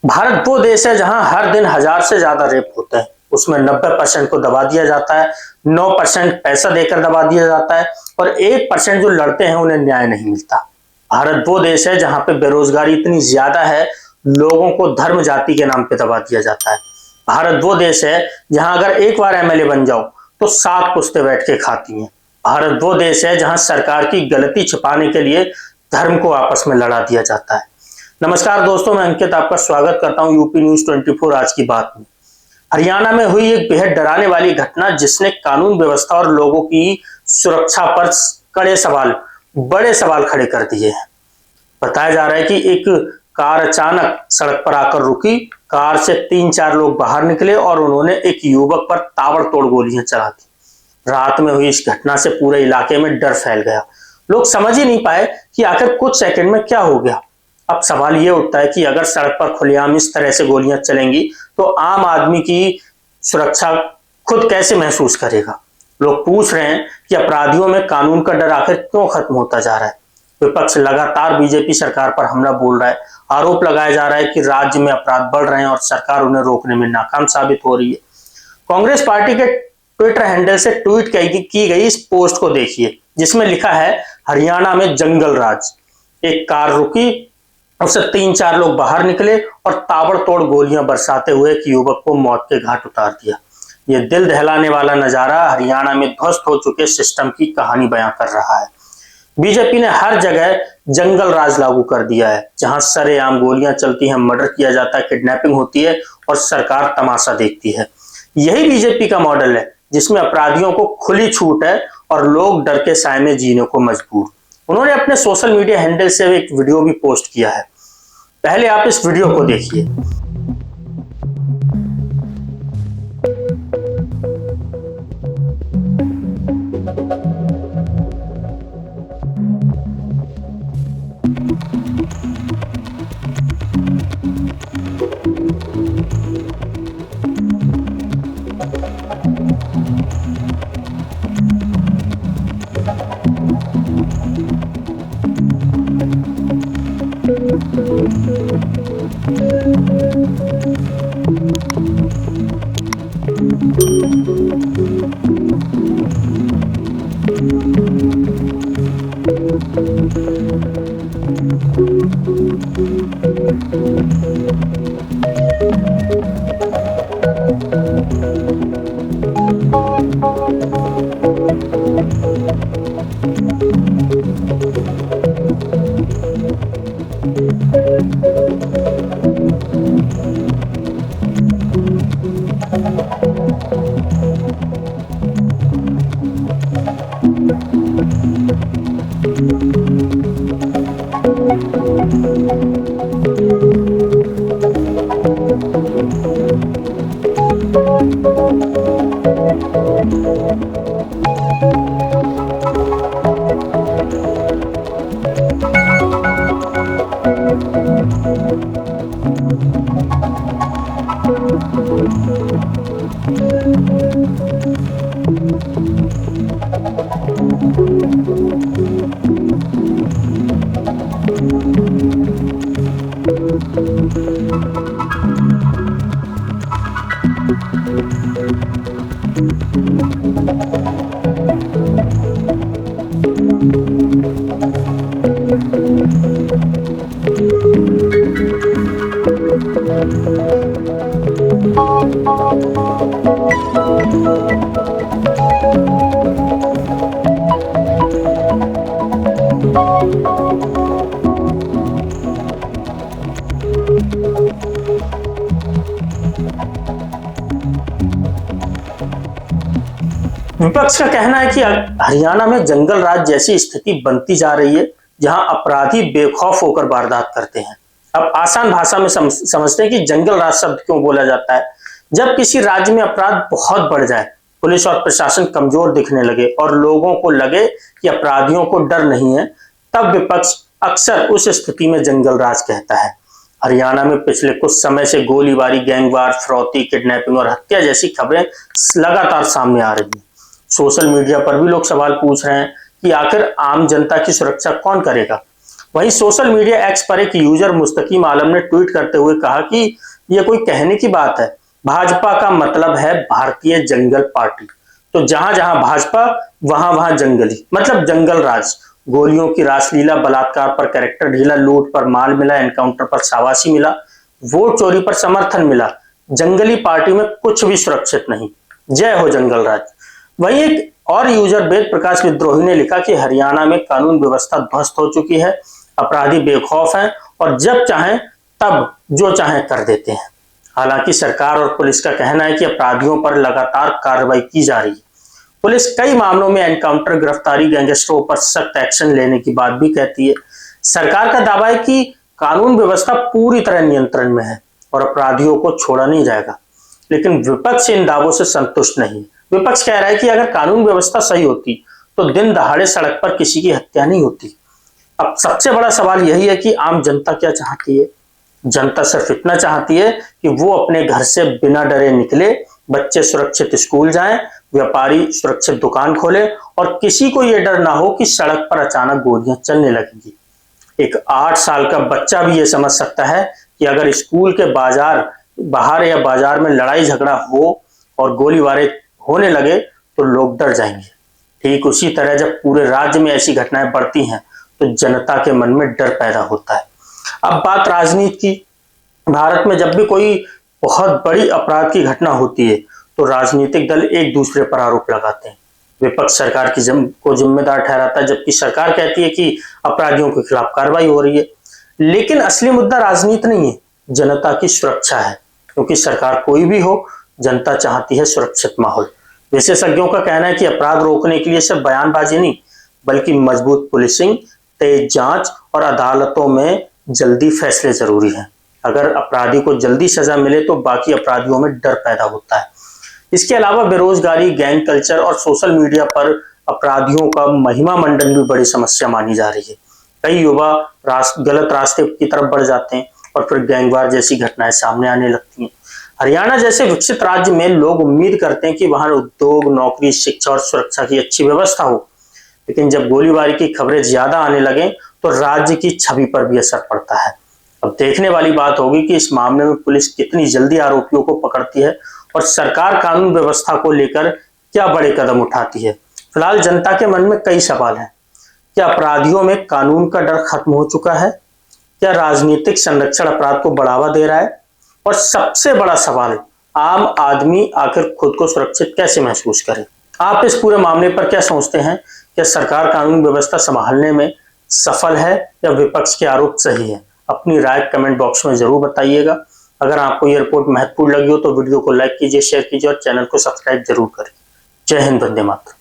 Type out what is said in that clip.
भारत वो देश है जहां हर दिन 1000 से ज्यादा रेप होते हैं। उसमें 90% को दबा दिया जाता है, 9% पैसा देकर दबा दिया जाता है और 1% जो लड़ते हैं उन्हें न्याय नहीं मिलता। भारत वो देश है जहां पे बेरोजगारी इतनी ज्यादा है, लोगों को धर्म जाति के नाम पे दबा दिया जाता है। भारत वो देश है जहां अगर एक बार एमएलए बन जाओ तो 7 पुश्ते बैठ के खाती हैं। भारत वो देश है जहां सरकार की गलती छिपाने के लिए धर्म को आपस में लड़ा दिया जाता है। नमस्कार दोस्तों, मैं अंकित आपका स्वागत करता हूं यूपी न्यूज 24 आज की बात में। हरियाणा में हुई एक बेहद डराने वाली घटना जिसने कानून व्यवस्था और लोगों की सुरक्षा पर बड़े सवाल खड़े कर दिए हैं। बताया जा रहा है कि एक कार अचानक सड़क पर आकर रुकी। कार से 3-4 लोग बाहर निकले और उन्होंने एक युवक पर ताबड़तोड़ गोलियां चला दी। रात में हुई इस घटना से पूरे इलाके में डर फैल गया। लोग समझ ही नहीं पाए कि आखिर कुछ सेकंड में क्या हो गया। अब सवाल ये उठता है कि अगर सड़क पर खुलेआम इस तरह से गोलियां चलेंगी तो आम आदमी की सुरक्षा खुद कैसे महसूस करेगा। लोग पूछ रहे हैं कि अपराधियों में कानून का डर आखिर क्यों खत्म होता जा रहा है। विपक्ष लगातार बीजेपी सरकार पर हमला बोल रहा है। आरोप लगाया जा रहा है कि राज्य में अपराध बढ़ रहे हैं और सरकार उन्हें रोकने में नाकाम साबित हो रही है। कांग्रेस पार्टी के ट्विटर हैंडल से ट्वीट की गई इस पोस्ट को देखिए, जिसमें लिखा है, हरियाणा में जंगल राज। एक कार रुकी, उससे 3-4 लोग बाहर निकले और ताबड़तोड़ गोलियां बरसाते हुए एक युवक को मौत के घाट उतार दिया। यह दिल दहलाने वाला नजारा हरियाणा में ध्वस्त हो चुके सिस्टम की कहानी बयां कर रहा है। बीजेपी ने हर जगह जंगल राज लागू कर दिया है, जहां सरेआम गोलियां चलती हैं, मर्डर किया जाता है, किडनैपिंग होती है और सरकार तमाशा देखती है। यही बीजेपी का मॉडल है, जिसमें अपराधियों को खुली छूट है और लोग डर के साए में जीने को मजबूर। उन्होंने अपने सोशल मीडिया हैंडल से एक वीडियो भी पोस्ट किया है। पहले आप इस वीडियो को देखिए। विपक्ष का कहना है कि हरियाणा में जंगल राज जैसी स्थिति बनती जा रही है, जहां अपराधी बेखौफ होकर वारदात करते हैं। अब आसान भाषा में समझते हैं कि जंगल राज शब्द क्यों बोला जाता है। जब किसी राज्य में अपराध बहुत बढ़ जाए, पुलिस और प्रशासन कमजोर दिखने लगे और लोगों को लगे कि अपराधियों को डर नहीं है, तब विपक्ष अक्सर उस स्थिति में जंगल राज कहता है। हरियाणा में पिछले कुछ समय से गोलीबारी, गैंगवार, फिरौती, किडनैपिंग और हत्या जैसी खबरें लगातार सामने आ रही हैं। सोशल मीडिया पर भी लोग सवाल पूछ रहे हैं कि आखिर आम जनता की सुरक्षा कौन करेगा। वहीं सोशल मीडिया एक्स पर एक यूजर मुस्तकीम आलम ने ट्वीट करते हुए कहा कि यह कोई कहने की बात है, भाजपा का मतलब है भारतीय जंगल पार्टी। तो जहां जहां भाजपा वहां वहां जंगली, मतलब जंगल राज। गोलियों की रासलीला, बलात्कार पर कैरेक्टर ढीला, लूट पर माल मिला, एनकाउंटर पर शाबाशी मिला, वोट चोरी पर समर्थन मिला, जंगली पार्टी में कुछ भी सुरक्षित नहीं। जय हो जंगल राज। वहीं एक और यूजर वेद प्रकाश विद्रोही ने लिखा कि हरियाणा में कानून व्यवस्था ध्वस्त हो चुकी है, अपराधी बेखौफ हैं और जब चाहें तब जो चाहें कर देते हैं। हालांकि सरकार और पुलिस का कहना है कि अपराधियों पर लगातार कार्रवाई की जा रही है। पुलिस कई मामलों में एनकाउंटर, गिरफ्तारी, गैंगस्टरों पर सख्त एक्शन लेने की बात भी कहती है। सरकार का दावा है कि कानून व्यवस्था पूरी तरह नियंत्रण में है और अपराधियों को छोड़ा नहीं जाएगा, लेकिन विपक्ष इन दावों से संतुष्ट नहीं। विपक्ष कह रहा है कि अगर कानून व्यवस्था सही होती तो दिन दहाड़े सड़क पर किसी की हत्या नहीं होती। अब सबसे बड़ा सवाल यही है कि आम जनता क्या चाहती है। जनता सिर्फ इतना चाहती है कि वो अपने घर से बिना डरे निकले, बच्चे सुरक्षित स्कूल जाएं, व्यापारी सुरक्षित दुकान खोले और किसी को यह डर ना हो कि सड़क पर अचानक गोलियां चलने लगेंगी। एक 8 साल का बच्चा भी ये समझ सकता है कि अगर स्कूल के बाहर या बाजार में लड़ाई झगड़ा हो और गोलीबारी होने लगे तो लोग डर जाएंगे। ठीक उसी तरह जब पूरे राज्य में ऐसी घटनाएं बढ़ती हैं तो जनता के मन में डर पैदा होता है। अब बात राजनीति की। भारत में जब भी कोई बहुत बड़ी अपराध की घटना होती है तो राजनीतिक दल एक दूसरे पर आरोप लगाते हैं। विपक्ष सरकार को जिम्मेदार ठहराता है, जबकि सरकार कहती है कि अपराधियों के खिलाफ कार्रवाई हो रही है। लेकिन असली मुद्दा राजनीति नहीं है, जनता की सुरक्षा है। क्योंकि सरकार कोई भी हो, जनता चाहती है सुरक्षित माहौल। विशेषज्ञों का कहना है कि अपराध रोकने के लिए सिर्फ बयानबाजी नहीं, बल्कि मजबूत पुलिसिंग, तेज जांच और अदालतों में जल्दी फैसले जरूरी हैं। अगर अपराधी को जल्दी सजा मिले तो बाकी अपराधियों में डर पैदा होता है। इसके अलावा बेरोजगारी, गैंग कल्चर और सोशल मीडिया पर अपराधियों का महिमा मंडन भी बड़ी समस्या मानी जा रही है। कई युवा गलत रास्ते की तरफ बढ़ जाते हैं और फिर गैंगवार जैसी घटनाएं सामने आने लगती हैं। हरियाणा जैसे विकसित राज्य में लोग उम्मीद करते हैं कि वहां उद्योग, नौकरी, शिक्षा और सुरक्षा की अच्छी व्यवस्था हो, लेकिन जब गोलीबारी की खबरें ज्यादा आने लगे तो राज्य की छवि पर भी असर पड़ता है। अब देखने वाली बात होगी कि इस मामले में पुलिस कितनी जल्दी आरोपियों को पकड़ती है और सरकार कानून व्यवस्था को लेकर क्या बड़े कदम उठाती है। फिलहाल जनता के मन में कई सवाल हैं। क्या अपराधियों में कानून का डर खत्म हो चुका है? क्या राजनीतिक संरक्षण अपराध को बढ़ावा दे रहा है? और सबसे बड़ा सवाल, आम आदमी आखिर खुद को सुरक्षित कैसे महसूस करे? आप इस पूरे मामले पर क्या सोचते हैं? क्या सरकार कानून व्यवस्था संभालने में सफल है या विपक्ष के आरोप सही है? अपनी राय कमेंट बॉक्स में जरूर बताइएगा। अगर आपको यह रिपोर्ट महत्वपूर्ण लगी हो तो वीडियो को लाइक कीजिए, शेयर कीजिए और चैनल को सब्सक्राइब जरूर करें। जय हिंद, वंदे मातरम।